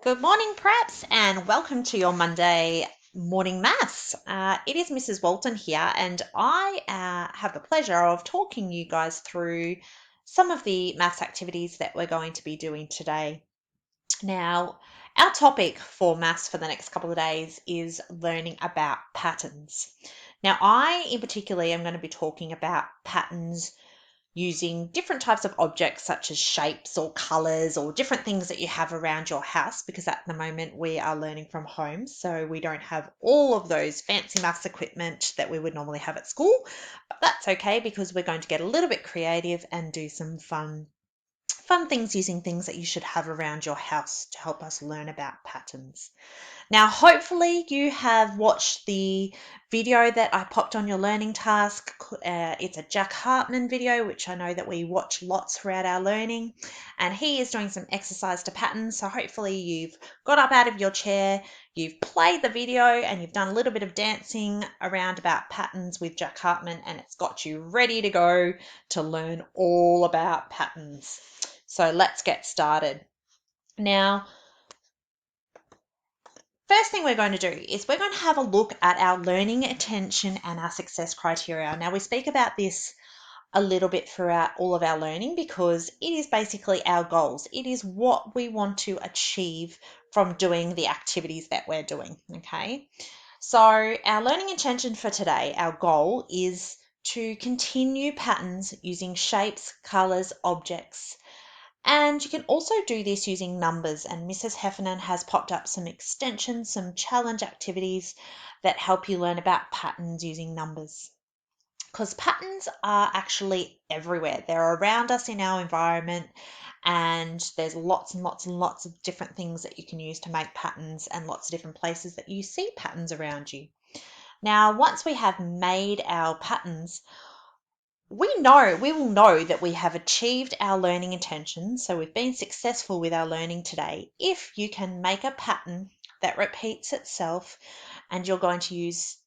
Good morning, Preps, and welcome to your Monday morning maths. It is Mrs Walton here, and I have the pleasure of talking you guys through some of the maths activities that we're going to be doing today. Now, our topic for maths for the next couple of days is learning about patterns. Now, I in particular am going to be talking about patterns using different types of objects such as shapes or colours or different things that you have around your house, because at the moment we are learning from home, so we don't have all of those fancy maths equipment that we would normally have at school. But that's okay, because we're going to get a little bit creative and do some fun things using things that you should have around your house to help us learn about patterns. Now, hopefully you have watched the video that I popped on your learning task. It's a Jack Hartman video, which I know that we watch lots throughout our learning, and he is doing some exercise to patterns. So hopefully you've got up out of your chair, you've played the video, and you've done a little bit of dancing around about patterns with Jack Hartman, and it's got you ready to go to learn all about patterns. So let's get started. Now, first thing we're going to do is we're going to have a look at our learning attention and our success criteria. Now, we speak about this a little bit throughout all of our learning because it is basically our goals. It is what we want to achieve from doing the activities that we're doing, okay? So our learning intention for today, our goal is to continue patterns using shapes, colours, objects. And you can also do this using numbers, and Mrs. Heffernan has popped up some extensions, some challenge activities that help you learn about patterns using numbers. Because patterns are actually everywhere. They're around us in our environment, and there's lots and lots and lots of different things that you can use to make patterns, and lots of different places that you see patterns around you. Now, once we have made our patterns, we will know that we have achieved our learning intentions, so we've been successful with our learning today, if you can make a pattern that repeats itself, and you're going to use,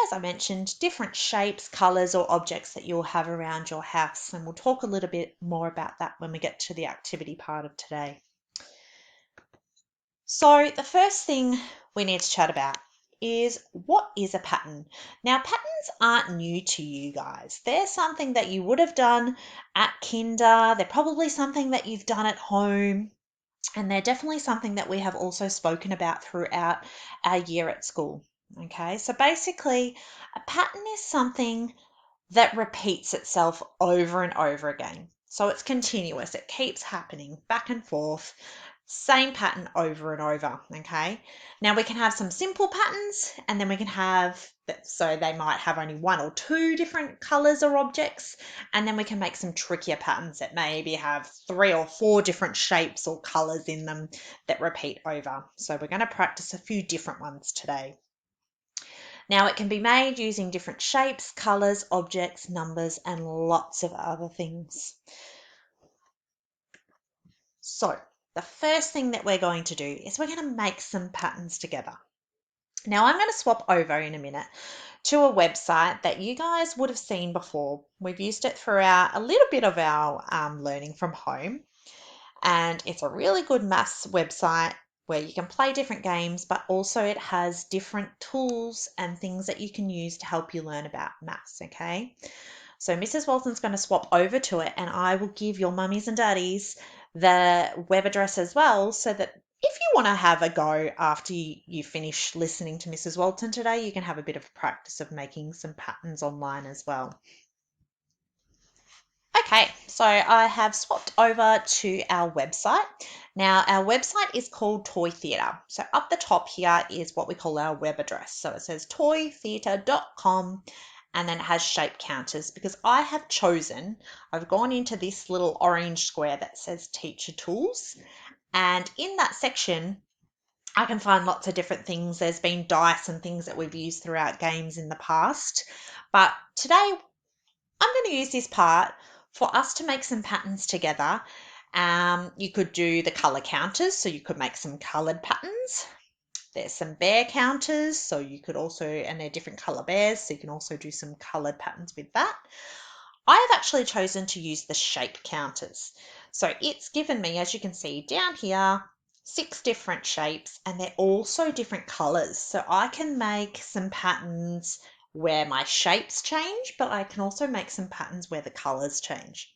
as I mentioned, different shapes, colours or objects that you'll have around your house, and we'll talk a little bit more about that when we get to the activity part of today. So the first thing we need to chat about is, what is a pattern? Now, patterns aren't new to you guys. They're something that you would have done at kinder. They're probably something that you've done at home. And they're definitely something that we have also spoken about throughout our year at school. Okay, so basically, a pattern is something that repeats itself over and over again. So it's continuous, it keeps happening back and forth, same pattern over and over, okay? Now we can have some simple patterns, and then we can have, so they might have only one or two different colors or objects, and then we can make some trickier patterns that maybe have 3 or 4 different shapes or colors in them that repeat over. So we're going to practice a few different ones today. Now, it can be made using different shapes, colors, objects, numbers, and lots of other things. So the first thing that we're going to do is we're going to make some patterns together. Now, I'm going to swap over in a minute to a website that you guys would have seen before. We've used it throughout a little bit of our learning from home, and it's a really good maths website where you can play different games, but also it has different tools and things that you can use to help you learn about maths, okay? So Mrs. Walton's going to swap over to it, and I will give your mummies and daddies the web address as well, so that if you want to have a go after you finish listening to Mrs. Walton today, you can have a bit of practice of making some patterns online as well. Okay, so I have swapped over to our website. Now, our website is called Toy Theatre. So up the top here is what we call our web address. So it says toytheatre.com, and then it has shape counters, because I've gone into this little orange square that says Teacher Tools, and in that section I can find lots of different things. There's been dice and things that we've used throughout games in the past, but today I'm going to use this part for us to make some patterns together. You could do the colour counters, so you could make some coloured patterns. There's some bear counters, so you could also, and they're different colour bears, so you can also do some coloured patterns with that. I have actually chosen to use the shape counters. So it's given me, as you can see down here, 6 different shapes, and they're also different colours. So I can make some patterns where my shapes change, but I can also make some patterns where the colours change.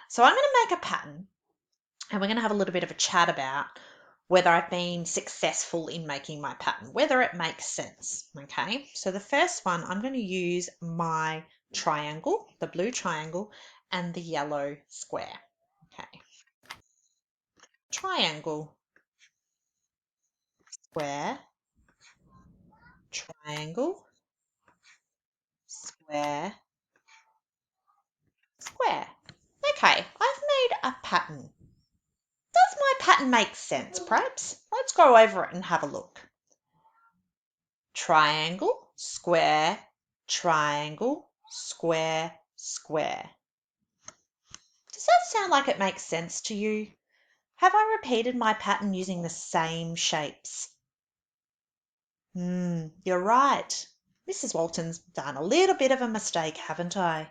So I'm going to make a pattern, and we're going to have a little bit of a chat about whether I've been successful in making my pattern, whether it makes sense. Okay, so the first one, I'm going to use my triangle, the blue triangle, and the yellow square. Okay, triangle, square, triangle, square, square. Okay, I've made a pattern. Does my pattern make sense, perhaps? Let's go over it and have a look. Triangle, square, triangle, square, square. Does that sound like it makes sense to you? Have I repeated my pattern using the same shapes? You're right. Mrs. Walton's done a little bit of a mistake, haven't I?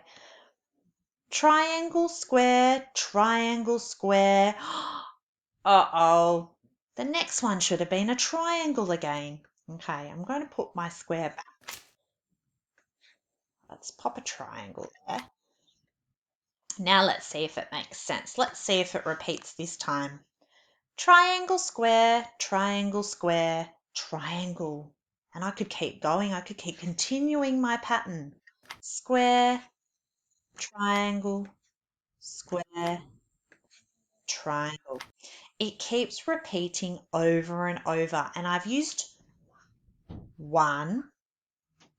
Triangle, square, triangle, square. Uh-oh. The next one should have been a triangle again. Okay, I'm going to put my square back. Let's pop a triangle there. Now let's see if it makes sense. Let's see if it repeats this time. Triangle, square, triangle, square, triangle. And I could keep going. I could keep continuing my pattern. Square, triangle, square, triangle. It keeps repeating over and over. And I've used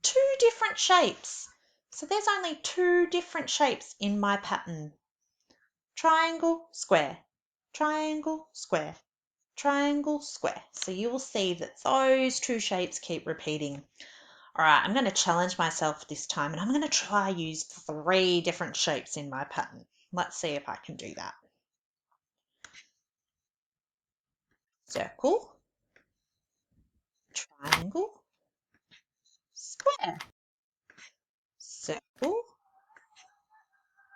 two different shapes. So there's only 2 different shapes in my pattern. Triangle, square, triangle, square, triangle, square. So you will see that those 2 shapes keep repeating. All right, I'm going to challenge myself this time, and I'm going to try use 3 different shapes in my pattern. Let's see if I can do that. Circle, triangle, square, circle,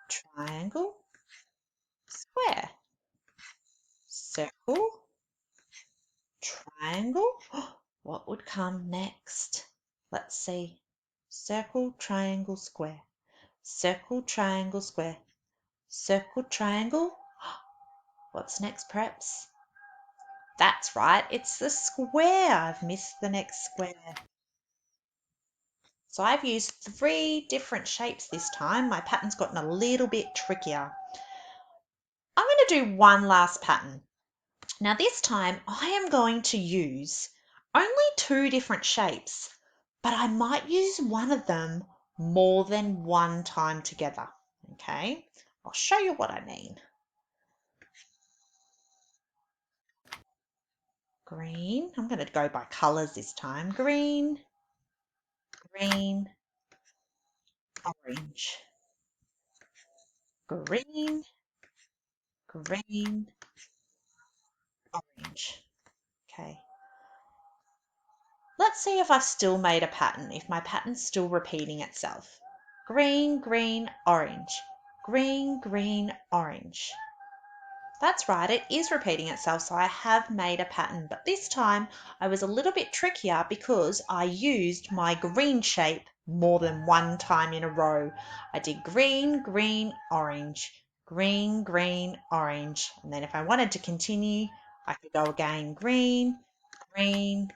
triangle, square, circle, triangle. What would come next? Let's see. Circle, triangle, square. Circle, triangle, square. Circle, triangle. What's next, perhaps? That's right, it's the square. I've missed the next square. So I've used 3 different shapes this time. My pattern's gotten a little bit trickier. I'm going to do one last pattern. Now this time I am going to use only 2 different shapes, but I might use one of them more than one time together. Okay, I'll show you what I mean. Green, I'm going to go by colours this time. Green, green, orange. Green, green, orange. Okay. Let's see if I've still made a pattern, if my pattern's still repeating itself. Green, green, orange. Green, green, orange. That's right, it is repeating itself, so I have made a pattern, but this time I was a little bit trickier because I used my green shape more than one time in a row. I did green, green, orange, green, green, orange, and then if I wanted to continue, I could go again, green, green,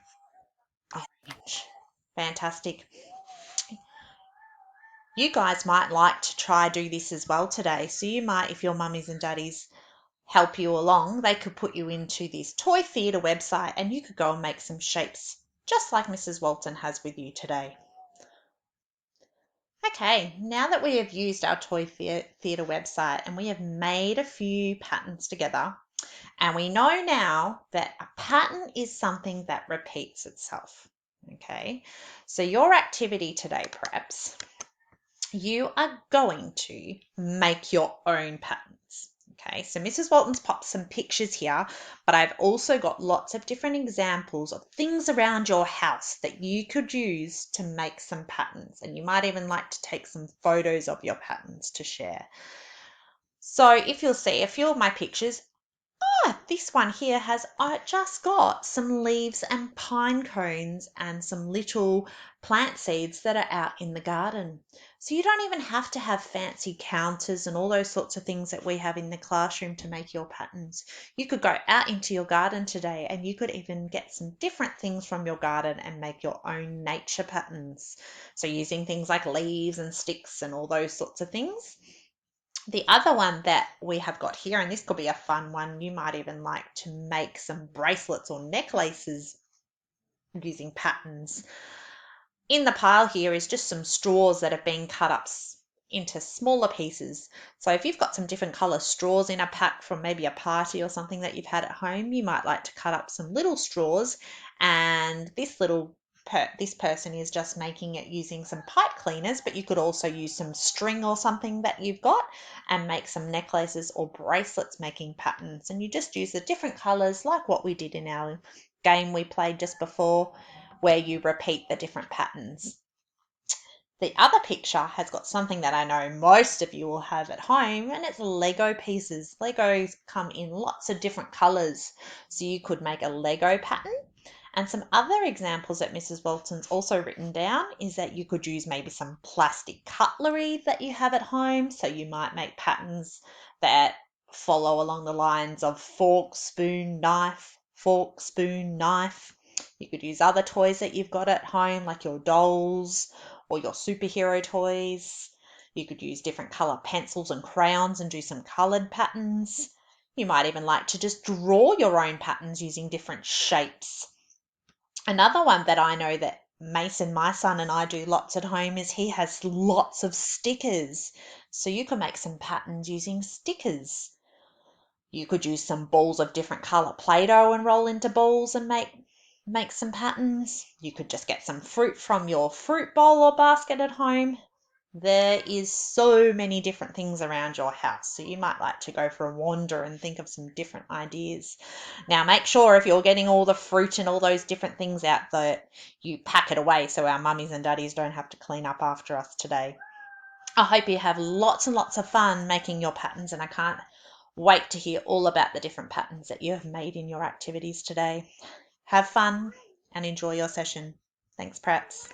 orange. Fantastic. You guys might like to try do this as well today, so you might, if your mummies and daddies help you along, they could put you into this toy theatre website and you could go and make some shapes just like Mrs. Walton has with you today. Okay, now that we have used our toy theatre website and we have made a few patterns together, and we know now that a pattern is something that repeats itself. Okay, so your activity today, perhaps, you are going to make your own patterns. Okay, so Mrs. Walton's popped some pictures here, but I've also got lots of different examples of things around your house that you could use to make some patterns. And you might even like to take some photos of your patterns to share. So if you'll see a few of my pictures, This one here has just got some leaves and pine cones and some little plant seeds that are out in the garden. So you don't even have to have fancy counters and all those sorts of things that we have in the classroom to make your patterns. You could go out into your garden today and you could even get some different things from your garden and make your own nature patterns. So using things like leaves and sticks and all those sorts of things. The other one that we have got here, and this could be a fun one, you might even like to make some bracelets or necklaces using patterns. In the pile here is just some straws that have been cut up into smaller pieces. So if you've got some different colour straws in a pack from maybe a party or something that you've had at home, you might like to cut up some little straws, and this person is just making it using some pipe cleaners, but you could also use some string or something that you've got and make some necklaces or bracelets making patterns. And you just use the different colours like what we did in our game we played just before, where you repeat the different patterns. The other picture has got something that I know most of you will have at home, and it's Lego pieces. Legos come in lots of different colours, so you could make a Lego pattern. And some other examples that Mrs. Walton's also written down is that you could use maybe some plastic cutlery that you have at home. So you might make patterns that follow along the lines of fork, spoon, knife, fork, spoon, knife. You could use other toys that you've got at home, like your dolls or your superhero toys. You could use different colour pencils and crayons and do some coloured patterns. You might even like to just draw your own patterns using different shapes. Another one that I know that Mason, my son, and I do lots at home is he has lots of stickers. So you can make some patterns using stickers. You could use some balls of different colour Play-Doh and roll into balls and make some patterns. You could just get some fruit from your fruit bowl or basket at home. There is so many different things around your house, so you might like to go for a wander and think of some different ideas. Now, make sure if you're getting all the fruit and all those different things out that you pack it away so our mummies and daddies don't have to clean up after us today. I hope you have lots and lots of fun making your patterns, and I can't wait to hear all about the different patterns that you have made in your activities today. Have fun and enjoy your session. Thanks, Praps.